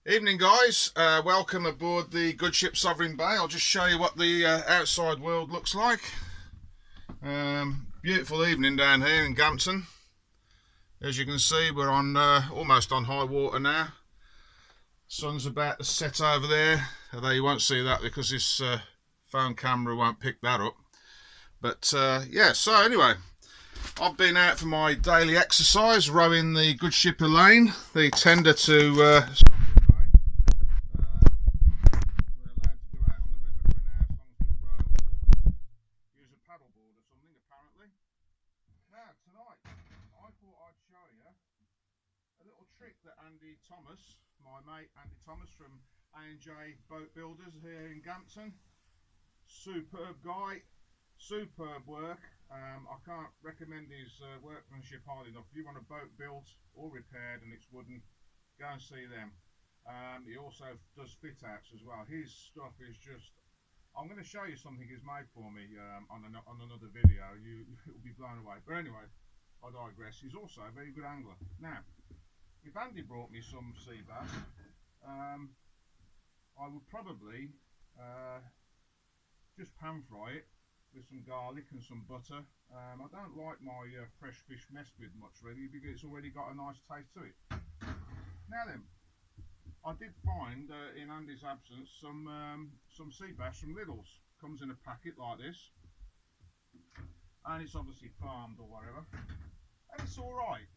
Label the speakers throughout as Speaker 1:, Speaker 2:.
Speaker 1: Evening guys, welcome aboard the good ship Sovereign Bay. I'll just show you what the outside world looks like. Beautiful evening down here in Gampton. As you can see, we're on almost on high water now. Sun's about to set over there, although you won't see that because this phone camera won't pick that up. But yeah, so anyway, I've been out for my daily exercise, rowing the good ship Elaine, the tender to my mate Andy Thomas from A&J Boat Builders here in Gampton. Superb guy, superb work. I can't recommend his workmanship highly enough. If you want a boat built or repaired and it's wooden, go and see them. He also does fit outs as well. His stuff is just, I'm going to show you something he's made for me on another video. You'll be blown away. But anyway, I digress. He's also a very good angler. Now, if Andy brought me some sea bass, I would probably just pan fry it with some garlic and some butter. I don't like my fresh fish messed with much really, because it's already got a nice taste to it. Now then, I did find in Andy's absence some sea bass from Lidl's. Comes in a packet like this, and it's obviously farmed or whatever, and it's all right.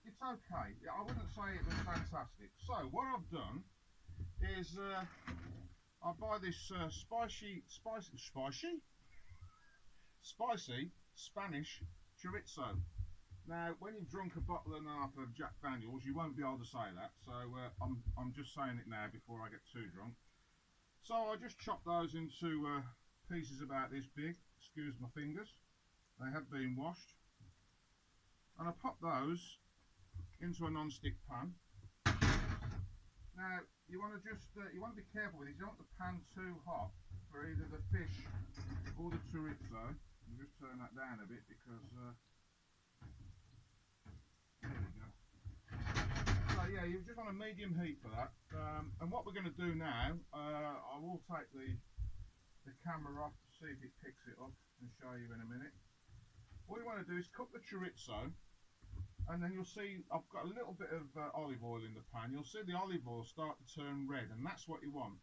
Speaker 1: It's okay. I wouldn't say it was fantastic. So what I've done is I buy this spicy Spanish chorizo. Now, when you've drunk a bottle and a half of Jack Daniels, you won't be able to say that. So I'm just saying it now before I get too drunk. So I just chop those into pieces about this big. Excuse my fingers. They have been washed, and I pop those into a non-stick pan. Now you want to you want to be careful with it. You don't want the pan too hot for either the fish or the chorizo. I'll just turn that down a bit because there we go. So yeah, you just want a medium heat for that. And what we're going to do now, I will take the camera off to see if it picks it up and show you in a minute. What you want to do is cook the chorizo. And then you'll see I've got a little bit of olive oil in the pan. You'll see the olive oil start to turn red, and that's what you want.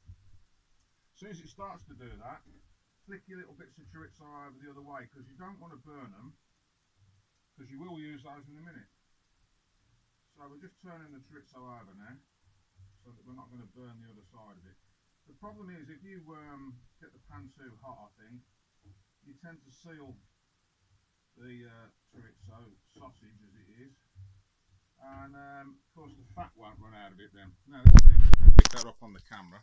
Speaker 1: As soon as it starts to do that, flick your little bits of chorizo over the other way, because you don't want to burn them, because you will use those in a minute. So we're just turning the chorizo over now, so that we're not going to burn the other side of it. The problem is, if you get the pan too hot, I think, you tend to seal the chorizo sausage as it is, and of course the fat won't run out of it then. Now let's see if we can pick that up on the camera.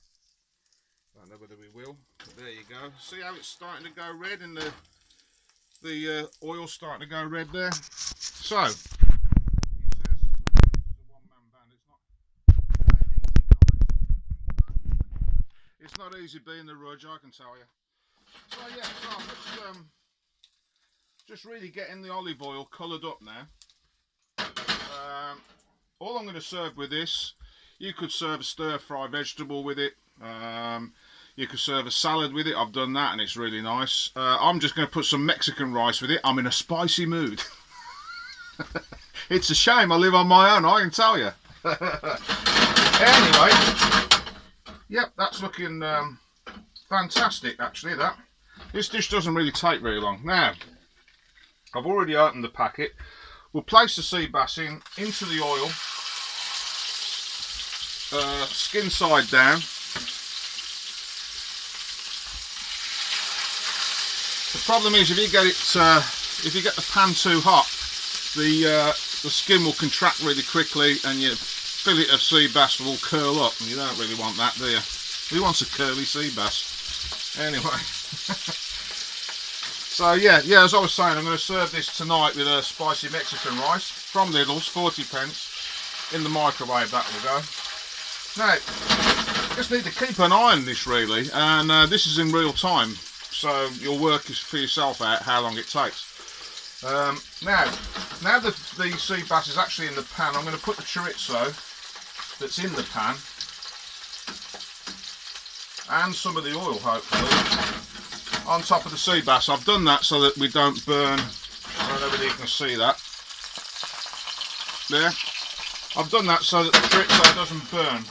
Speaker 1: Don't know whether we will, but there you go. See how it's starting to go red, and the oil's starting to go red there. So he says this is a one-man band. It's not easy, guys. It's not easy being the Rudge, I can tell you. So yeah, so I'm just really getting the olive oil coloured up now. All I'm going to serve with this, you could serve a stir-fry vegetable with it. You could serve a salad with it. I've done that and it's really nice. I'm just going to put some Mexican rice with it. I'm in a spicy mood. It's a shame I live on my own, I can tell you. Anyway, yep, that's looking fantastic actually, that. This dish doesn't really take very long. Now, I've already opened the packet. We'll place the sea bass into the oil, skin side down. The problem is if you get the pan too hot, the skin will contract really quickly, and your fillet of sea bass will curl up, and you don't really want that, do you? Who wants a curly sea bass? Anyway. So yeah, as I was saying, I'm going to serve this tonight with a spicy Mexican rice from Lidl's, 40p, in the microwave. That will go. Now, just need to keep an eye on this really, and this is in real time, so you'll work for yourself out how long it takes. Now the sea bass is actually in the pan, I'm going to put the chorizo that's in the pan and some of the oil, hopefully, on top of the sea bass. I've done that so that we don't burn. I don't know whether you can see that. There. I've done that so that the chorizo doesn't burn.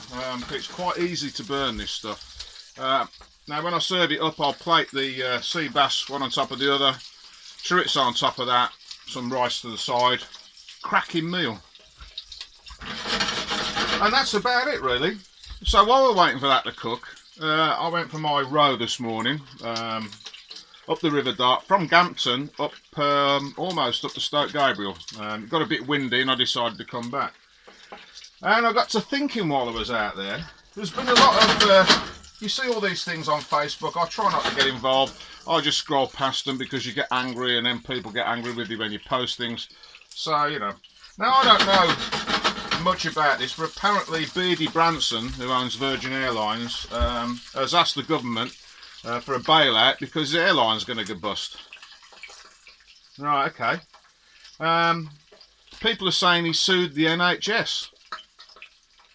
Speaker 1: It's quite easy to burn this stuff. Now when I serve it up, I'll plate the sea bass one on top of the other, chorizo on top of that, some rice to the side. Cracking meal. And that's about it really. So while we're waiting for that to cook, I went for my row this morning, up the River Dart, from Gampton up almost up to Stoke Gabriel. It got a bit windy and I decided to come back. And I got to thinking while I was out there, there's been a lot of, you see all these things on Facebook. I try not to get involved. I just scroll past them because you get angry and then people get angry with you when you post things. So, you know. Now, I don't know much about this, but apparently Beardy Branson, who owns Virgin Airlines, has asked the government for a bailout because the airline's going to go bust. Right, okay. People are saying he sued the NHS.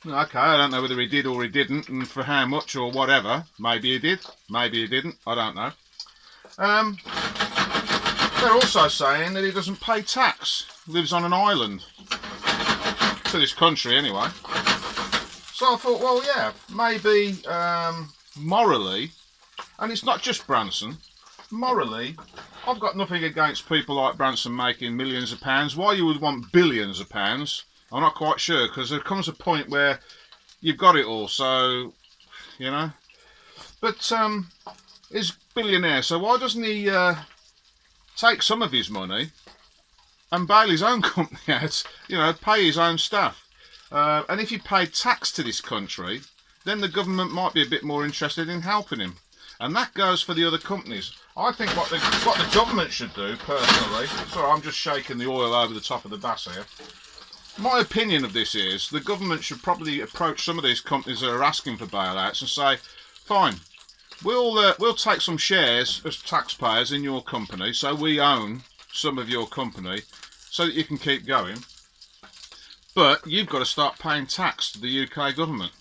Speaker 1: Okay, I don't know whether he did or he didn't, and for how much or whatever. Maybe he did, maybe he didn't, I don't know. They're also saying that he doesn't pay tax, lives on an island, to this country anyway. So I thought, well, yeah, maybe morally, and it's not just Branson, morally, I've got nothing against people like Branson making millions of pounds. Why you would want billions of pounds, I'm not quite sure, because there comes a point where you've got it all, so, you know. But he's a billionaire, so why doesn't he take some of his money and bail his own company out, you know, pay his own staff? And if you paid tax to this country, then the government might be a bit more interested in helping him. And that goes for the other companies. I think what the government should do, personally, sorry, I'm just shaking the oil over the top of the bass here. My opinion of this is the government should probably approach some of these companies that are asking for bailouts and say, fine, we'll take some shares as taxpayers in your company, so we own some of your company so that you can keep going. But you've got to start paying tax to the UK government.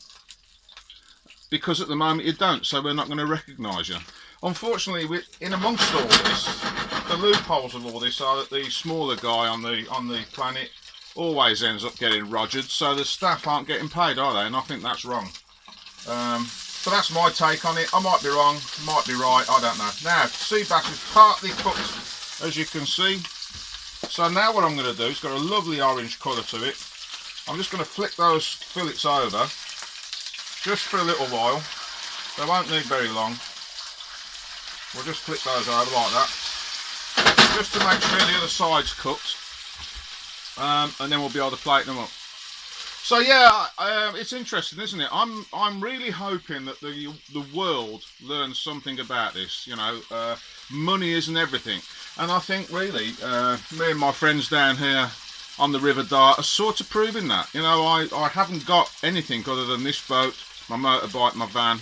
Speaker 1: Because at the moment you don't, so we're not going to recognise you. Unfortunately, in amongst all this, the loopholes of all this are that the smaller guy on the planet always ends up getting rogered, so the staff aren't getting paid, are they? And I think that's wrong. So that's my take on it. I might be wrong, might be right, I don't know. Now, sea bass is partly cooked, as you can see. So now what I'm going to do, it's got a lovely orange colour to it. I'm just going to flick those fillets over, just for a little while. They won't need very long. We'll just flick those over like that, just to make sure the other side's cooked. And then we'll be able to plate them up. So yeah, it's interesting, isn't it? I'm really hoping that the world learns something about this. You know, money isn't everything, and I think really me and my friends down here on the River Dart are sort of proving that. You know, I haven't got anything other than this boat, my motorbike, my van,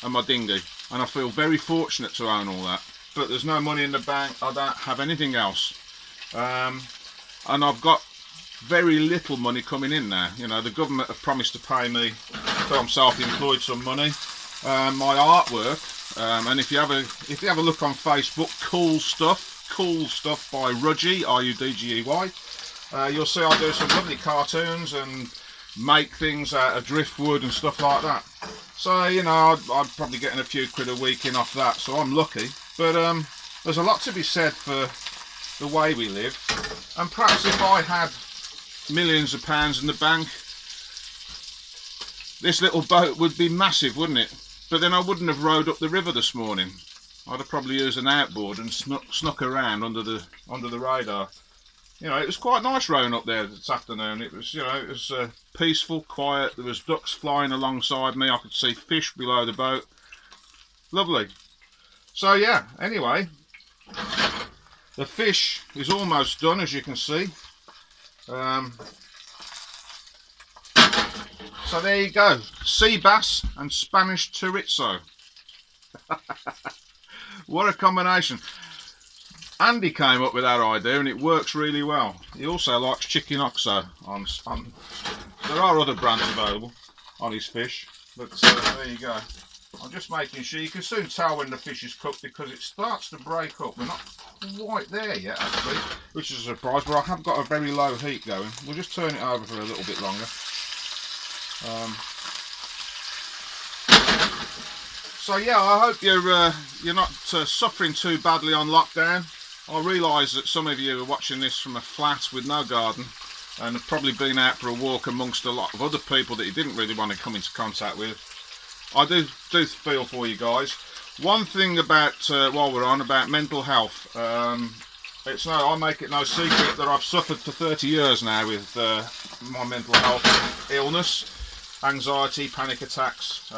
Speaker 1: and my dinghy, and I feel very fortunate to own all that. But there's no money in the bank. I don't have anything else. And I've got very little money coming in now. You know, the government have promised to pay me, so I'm self-employed, some money. My artwork, and if you have a look on Facebook, cool stuff by Rudgy, R-U-D-G-E-Y. You'll see I do some lovely cartoons and make things out of driftwood and stuff like that. So you know, I'm probably getting a few quid a week in off that, so I'm lucky. But there's a lot to be said for the way we live, and perhaps if I had millions of pounds in the bank, this little boat would be massive, wouldn't it? But then I wouldn't have rowed up the river this morning. I'd have probably used an outboard and snuck around under the radar. You know, it was quite nice rowing up there this afternoon. It was, you know, it was peaceful, quiet. There was ducks flying alongside me. I could see fish below the boat. Lovely. So yeah, anyway, the fish is almost done, as you can see. So there you go, sea bass and Spanish chorizo. What a combination. Andy came up with that idea and it works really well. He also likes chicken oxo. There are other brands available on his fish, but there you go. I'm just making sure. You can soon tell when the fish is cooked because it starts to break up. We're not quite there yet, actually, which is a surprise, but I have got a very low heat going. We'll just turn it over for a little bit longer. So yeah, I hope you're not suffering too badly on lockdown. I realise that some of you are watching this from a flat with no garden and have probably been out for a walk amongst a lot of other people that you didn't really want to come into contact with. I do feel for you guys. One thing about, while we're on, about mental health, I make it no secret that I've suffered for 30 years now with my mental health illness, anxiety, panic attacks,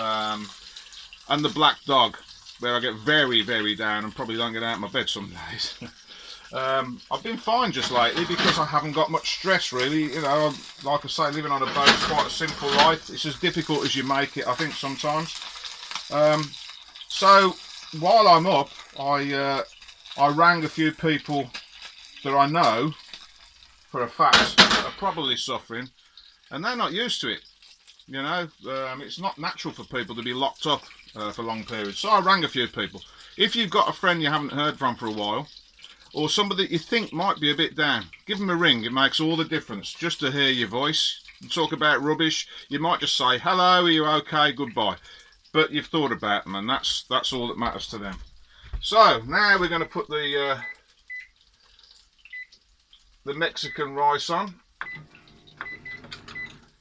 Speaker 1: and the black dog, where I get very, very down and probably don't get out of my bed some days. I've been fine just lately because I haven't got much stress really. You know, like I say, living on a boat is quite a simple life. It's as difficult as you make it, I think, sometimes. So while I'm up, I rang a few people that I know for a fact that are probably suffering, and they're not used to it. You know, it's not natural for people to be locked up for long periods. So I rang a few people. If you've got a friend you haven't heard from for a while, or somebody that you think might be a bit down, give them a ring. It makes all the difference just to hear your voice. You talk about rubbish, you might just say, hello, are you okay, goodbye. But you've thought about them, and that's all that matters to them. So now we're going to put the Mexican rice on.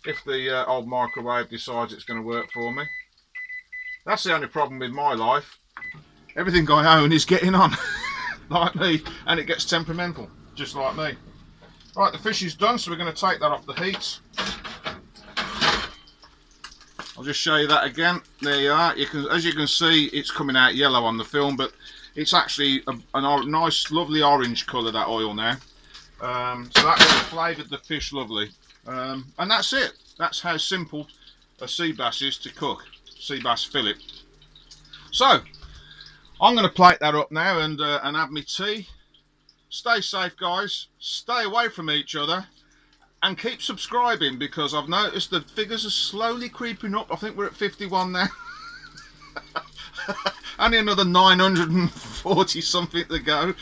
Speaker 1: If the old microwave decides it's going to work for me. That's the only problem with my life. Everything I own is getting on, like me, and it gets temperamental, just like me. Right, the fish is done, so we're going to take that off the heat. I'll just show you that again. There you are. As you can see, it's coming out yellow on the film, but it's actually a nice, lovely orange colour, that oil now. So that really flavoured the fish lovely. And that's it. That's how simple a sea bass is to cook. Sea bass fillet. So I'm going to plate that up now and have my tea. Stay safe, guys. Stay away from each other and keep subscribing, because I've noticed the figures are slowly creeping up. I think we're at 51 now. Only another 940 something to go.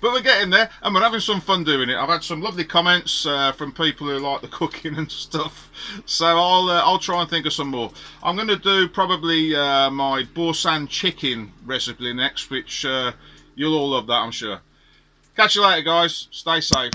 Speaker 1: But we're getting there, and we're having some fun doing it. I've had some lovely comments from people who like the cooking and stuff, so I'll try and think of some more. I'm going to do probably my boursin chicken recipe next, which you'll all love that, I'm sure. Catch you later, guys. Stay safe.